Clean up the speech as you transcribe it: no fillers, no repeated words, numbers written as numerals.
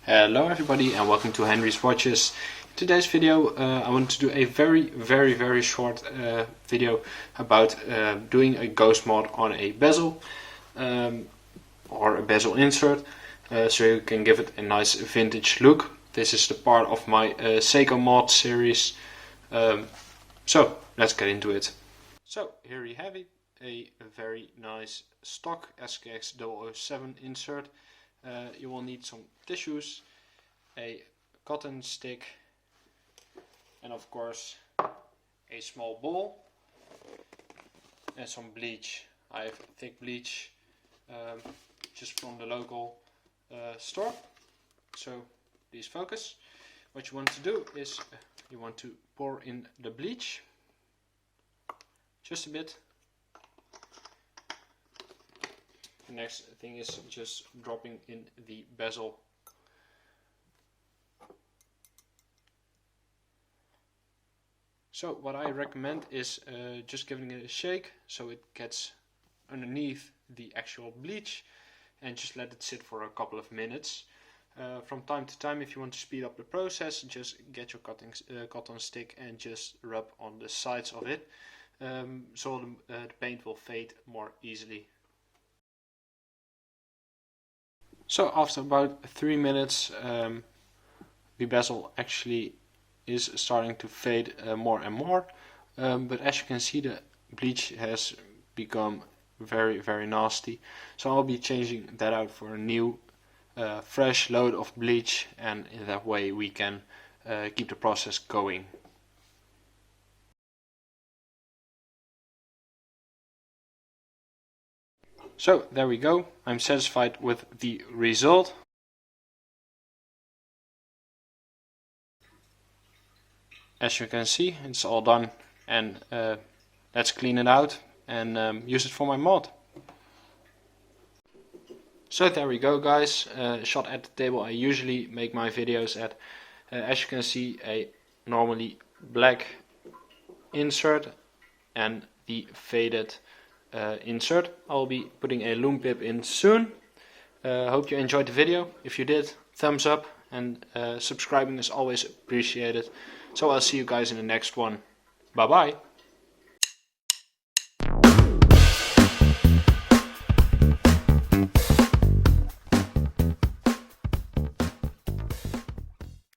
Hello everybody and welcome to Henry's Watches. In today's video I want to do a very short video about doing a ghost mod on a bezel or a bezel insert so you can give it a nice vintage look. This is the part of my Seiko mod series, so let's get into it. So here you have it, a very nice stock SKX 007 insert. You will need some tissues, a cotton stick, and of course a small bowl and some bleach. I have thick bleach just from the local store, so please focus. What you want to do is you want to pour in the bleach just a bit. The next thing is just dropping in the bezel. So what I recommend is just giving it a shake so it gets underneath the actual bleach, and just let it sit for a couple of minutes. From time to time, if you want to speed up the process, just get your cotton stick and just rub on the sides of it, so the paint will fade more easily. So after about 3 minutes the bezel actually is starting to fade more and more, but as you can see the bleach has become very nasty, so I'll be changing that out for a new fresh load of bleach, and in that way we can keep the process going. So there we go, I'm satisfied with the result. As you can see, it's all done, and let's clean it out and use it for my mod. So there we go guys, shot at the table I usually make my videos at. As you can see, a normally black insert and the faded insert. I'll be putting a loom clip in soon. Hope you enjoyed the video. If you did, thumbs up, and subscribing is always appreciated. So I'll see you guys in the next one. Bye bye.